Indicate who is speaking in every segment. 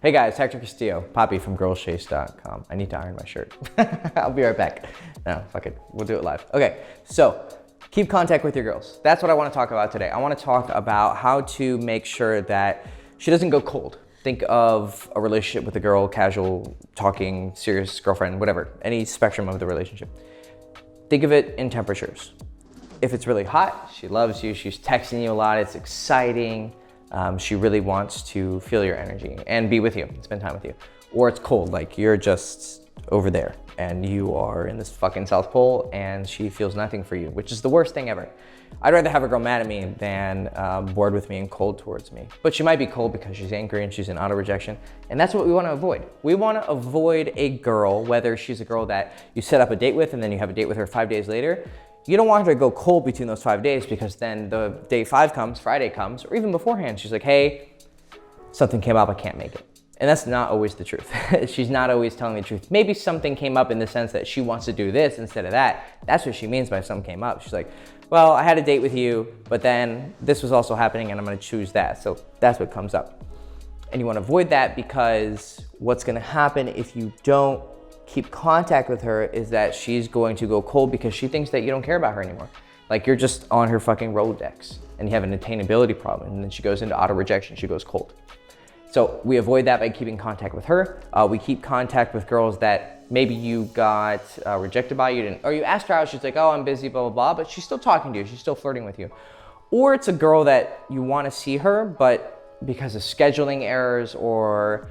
Speaker 1: Hey guys, Hector Castillo, Poppy from girlschase.com. I need to iron my shirt. I'll be right back. No, fuck it, we'll do it live. Okay, so keep contact with your girls. That's what I wanna talk about today. I wanna talk about how to make sure that she doesn't go cold. Think of a relationship with a girl, casual, talking, serious girlfriend, whatever, any spectrum of the relationship. Think of it in temperatures. If it's really hot, she loves you, she's texting you a lot, it's exciting, she really wants to feel your energy and be with you, spend time with you. Or it's cold, like you're just over there and you are in this fucking South Pole and she feels nothing for you, which is the worst thing ever. I'd rather have a girl mad at me than bored with me and cold towards me. But she might be cold because she's angry and she's in auto rejection. And that's what we want to avoid. We want to avoid a girl, whether she's a girl that you set up a date with and then you have a date with her 5 days later. You don't want her to go cold between those 5 days because then the day 5 comes, Friday comes, or even beforehand, she's like, hey, something came up, I can't make it. And that's not always the truth. She's not always telling the truth. Maybe something came up in the sense that she wants to do this instead of that. That's what she means by something came up. She's like, well, I had a date with you, but then this was also happening and I'm gonna choose that. So that's what comes up. And you wanna avoid that because what's gonna happen if you don't keep contact with her is that she's going to go cold because she thinks that you don't care about her anymore. Like you're just on her fucking Rolodex and you have an attainability problem and then she goes into auto rejection, she goes cold. So we avoid that by keeping contact with her. We keep contact with girls that maybe you got rejected by, you didn't, or you asked her out, she's like, oh, I'm busy, blah, blah, blah, but she's still talking to you, she's still flirting with you. Or it's a girl that you wanna see her, but because of scheduling errors or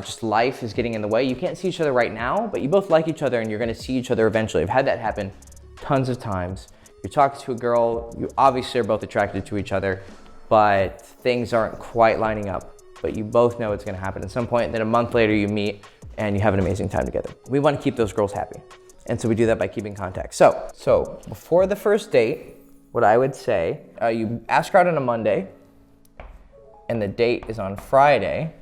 Speaker 1: just life is getting in the way, you can't see each other right now, but you both like each other and you're gonna see each other eventually. I've had that happen tons of times. You're talking to a girl, you obviously are both attracted to each other, but things aren't quite lining up. But you both know it's gonna happen at some point, then a month later you meet and you have an amazing time together. We wanna keep those girls happy. And so we do that by keeping contact. So before the first date, what I would say, you ask her out on a Monday and the date is on Friday,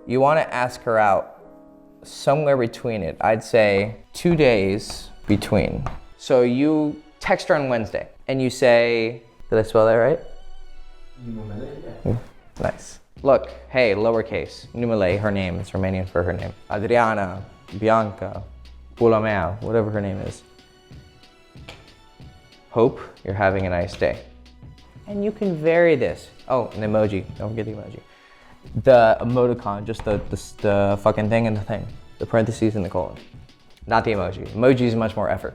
Speaker 1: you wanna ask her out somewhere between it. I'd say 2 days between. So you text her on Wednesday and you say, did I spell that right? Nice. Look, hey, lowercase, numele, her name, it's Romanian for her name. Adriana, Bianca, Pula mea, whatever her name is. Hope you're having a nice day. And you can vary this. Oh, an emoji, don't forget the emoji. The emoticon, just the fucking thing and the thing. The parentheses and the colon. Not the emoji. Emoji is much more effort.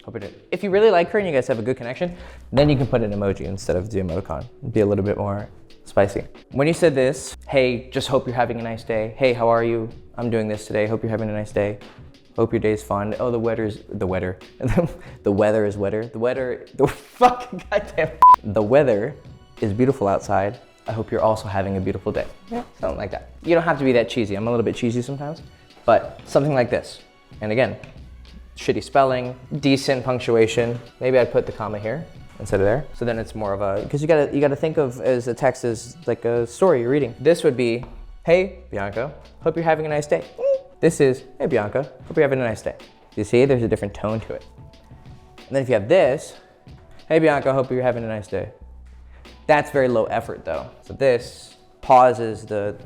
Speaker 1: Hope you did. If you really like her and you guys have a good connection, then you can put an emoji instead of the emoticon. It'd be a little bit more spicy. When you said this, hey, just hope you're having a nice day. Hey, how are you? I'm doing this today. Hope you're having a nice day. Hope your day's fun. Oh, the weather is wetter. The weather is beautiful outside. I hope you're also having a beautiful day. Yeah, something like that. You don't have to be that cheesy. I'm a little bit cheesy sometimes, but something like this. And again, shitty spelling, decent punctuation. Maybe I'd put the comma here instead of there. So then it's more of a, because you gotta think of as a text as like a story you're reading. This would be, hey, Bianca, hope you're having a nice day. This is, hey, Bianca, hope you're having a nice day. You see, there's a different tone to it. And then if you have this, hey, Bianca, hope you're having a nice day. That's very low effort though. So this pauses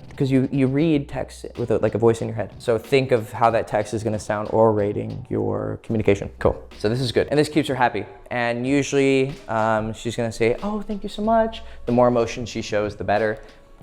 Speaker 1: because you read text with like a voice in your head. So think of how that text is gonna sound orating your communication. Cool, so this is good. And this keeps her happy. And usually she's gonna say, oh, thank you so much. The more emotion she shows, the better.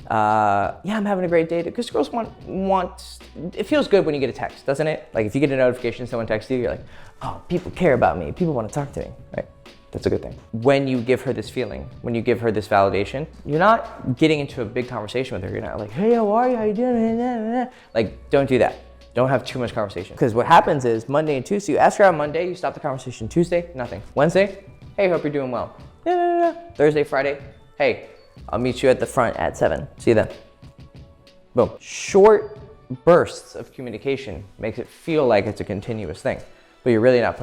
Speaker 1: Yeah, I'm having a great day. Because girls want, it feels good when you get a text, doesn't it? Like if you get a notification, someone texts you, you're like, oh, people care about me. People wanna talk to me, right? That's a good thing. When you give her this feeling, when you give her this validation, you're not getting into a big conversation with her. You're not like, hey, how are you? How you doing? Like, don't do that. Don't have too much conversation. Because what happens is Monday and Tuesday, you ask her out Monday, you stop the conversation. Tuesday, nothing. Wednesday, hey, hope you're doing well. Thursday, Friday, hey, I'll meet you at the front at 7. See you then. Boom. Short bursts of communication makes it feel like it's a continuous thing, but you're really not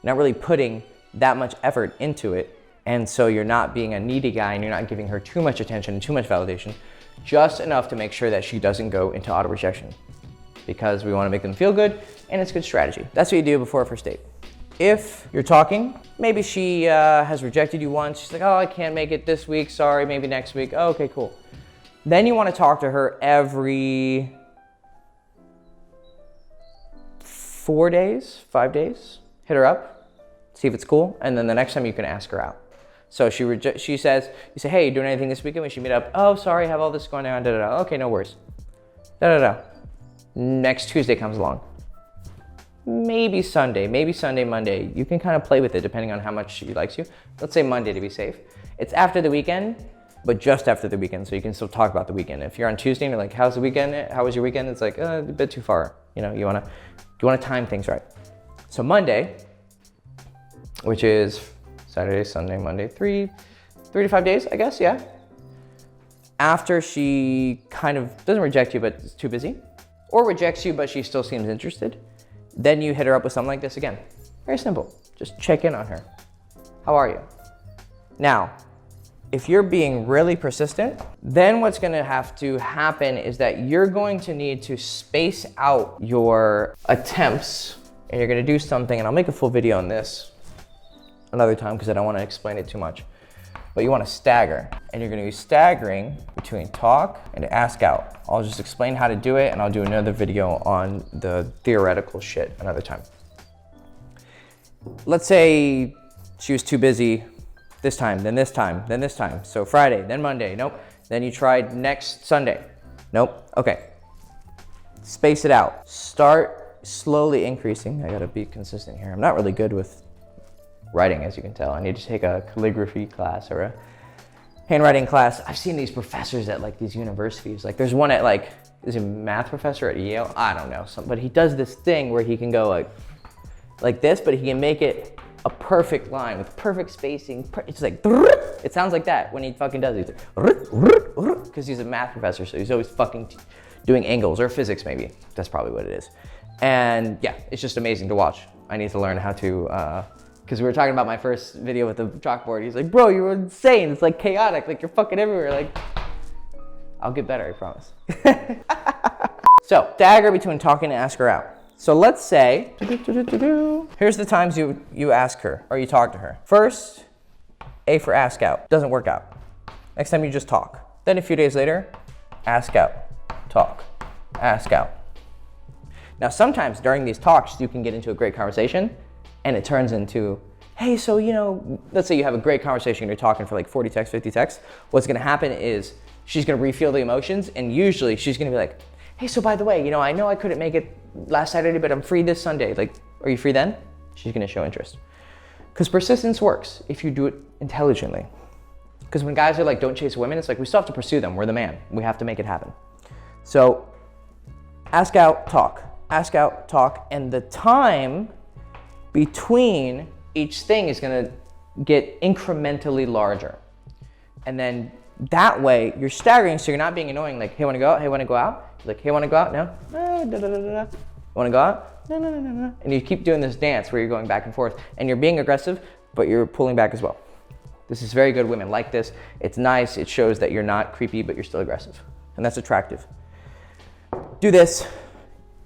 Speaker 1: not really putting that much effort into it. And so you're not being a needy guy and you're not giving her too much attention and too much validation, just enough to make sure that she doesn't go into auto rejection, because we want to make them feel good and it's good strategy. That's what you do before a first date. If you're talking, maybe she has rejected you once. She's like, oh, I can't make it this week. Sorry, maybe next week. Oh, okay, cool. Then you want to talk to her every 4 days, 5 days. Hit her up, see if it's cool, and then the next time you can ask her out. So she says, you say, hey, you doing anything this weekend? We should meet up. Oh, sorry, I have all this going on. Da, da, da. Okay, no worries. Da, da, da. Next Tuesday comes along. Maybe Sunday, Monday. You can kind of play with it depending on how much she likes you. Let's say Monday to be safe. It's after the weekend, but just after the weekend, so you can still talk about the weekend. If you're on Tuesday and you're like, how's the weekend? How was your weekend? It's like, a bit too far. You know, you wanna time things right. So Monday, which is Saturday, Sunday, Monday, 3 to 5 days, I guess, yeah. After she kind of doesn't reject you, but is too busy, or rejects you, but she still seems interested, then you hit her up with something like this again. Very simple, just check in on her. How are you? Now, if you're being really persistent, then what's gonna have to happen is that you're going to need to space out your attempts, and you're gonna do something, and I'll make a full video on this another time because I don't wanna explain it too much. But you wanna stagger, and you're gonna be staggering between talk and ask out. I'll just explain how to do it, and I'll do another video on the theoretical shit another time. Let's say she was too busy this time, then this time, then this time. So Friday, then Monday, nope. Then you tried next Sunday, nope, okay. Space it out. Start slowly increasing. I gotta be consistent here. I'm not really good with writing, as you can tell. I need to take a calligraphy class or a handwriting class. I've seen these professors at like these universities. Like there's one at like, is a math professor at Yale? I don't know, but he does this thing where he can go like this, but he can make it a perfect line with perfect spacing. It's like, it sounds like that when he fucking does it. Because he's a math professor, so he's always fucking doing angles, or physics maybe. That's probably what it is. And yeah, it's just amazing to watch. I need to learn how to, because we were talking about my first video with the chalkboard. He's like, bro, you're insane. It's like chaotic, like you're fucking everywhere. Like, I'll get better, I promise. So, stagger between talking and ask her out. So let's say, here's the times you ask her or you talk to her. First, A for ask out, doesn't work out. Next time you just talk. Then a few days later, ask out, talk, ask out. Now sometimes during these talks, you can get into a great conversation and it turns into, hey, so let's say you have a great conversation and you're talking for like 40 texts, 50 texts. What's gonna happen is she's gonna refuel the emotions, and usually she's gonna be like, hey, so by the way, I know I couldn't make it last Saturday, but I'm free this Sunday. Like, are you free then? She's gonna show interest. Because persistence works if you do it intelligently. Because when guys are like, don't chase women, it's like, we still have to pursue them. We're the man. We have to make it happen. So ask out, talk. Ask out, talk. And the time between each thing is gonna get incrementally larger. And then that way you're staggering, so you're not being annoying, like, hey, wanna go out? Hey, wanna go out? Like, hey, wanna go out? No? Wanna go out? No, no, no, no, no. And you keep doing this dance where you're going back and forth, and you're being aggressive, but you're pulling back as well. This is very good. Women like this. It's nice. It shows that you're not creepy, but you're still aggressive. And that's attractive. Do this,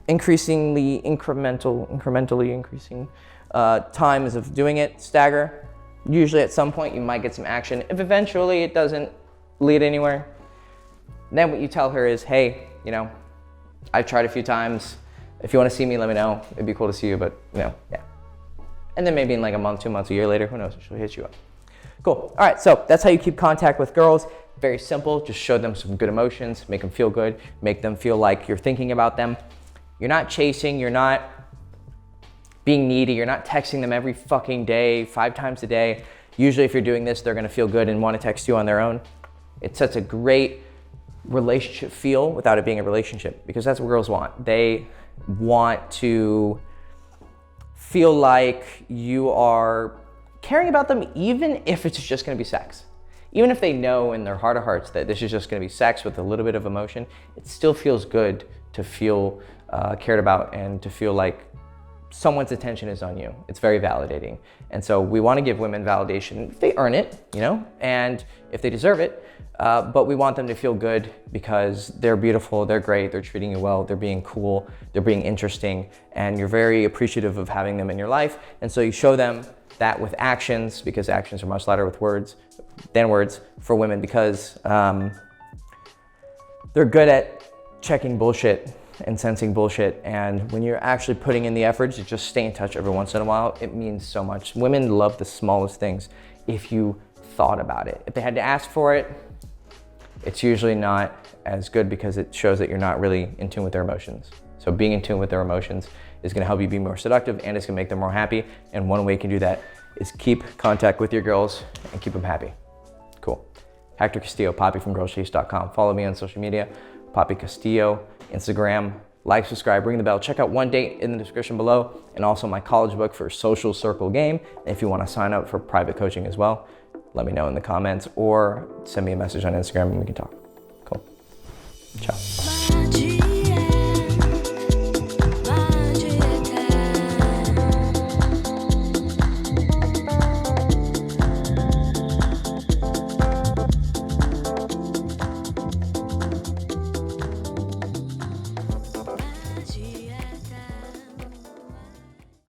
Speaker 1: increasingly incrementally increasing times of doing it. Stagger. Usually at some point you might get some action. If eventually it doesn't lead anywhere, then what you tell her is, hey, I've tried a few times. If you want to see me, let me know. It'd be cool to see you, but yeah. And then maybe in like a month, 2 months, a year later, who knows, she'll hit you up. Cool. All right, so that's how you keep contact with girls. Very simple. Just show them some good emotions, make them feel good, make them feel like you're thinking about them. You're not chasing, you're not being needy, you're not texting them every fucking day, 5 times a day. Usually if you're doing this, they're gonna feel good and wanna text you on their own. It sets a great relationship feel without it being a relationship, because that's what girls want. They want to feel like you are caring about them, even if it's just gonna be sex. Even if they know in their heart of hearts that this is just gonna be sex with a little bit of emotion, it still feels good to feel cared about and to feel like someone's attention is on you. It's very validating. And so we want to give women validation if they earn it, you know, and if they deserve it. But we want them to feel good because they're beautiful, they're great, they're treating you well, they're being cool, they're being interesting, and you're very appreciative of having them in your life. And so you show them that with actions, because actions are much louder with words than words for women, because they're good at checking bullshit and sensing bullshit. And when you're actually putting in the effort to just stay in touch every once in a while, it means so much. Women love the smallest things if you thought about it. If they had to ask for it, it's usually not as good because it shows that you're not really in tune with their emotions. So being in tune with their emotions is gonna help you be more seductive, and it's gonna make them more happy. And one way you can do that is keep contact with your girls and keep them happy. Cool. Hector Castillo, Poppy from girlchase.com. Follow me on social media, Poppy Castillo, Instagram. Like, subscribe, ring the bell. Check out One Date in the description below, and also my college book for Social Circle Game. If you want to sign up for private coaching as well, let me know in the comments or send me a message on Instagram and we can talk. Cool. Ciao.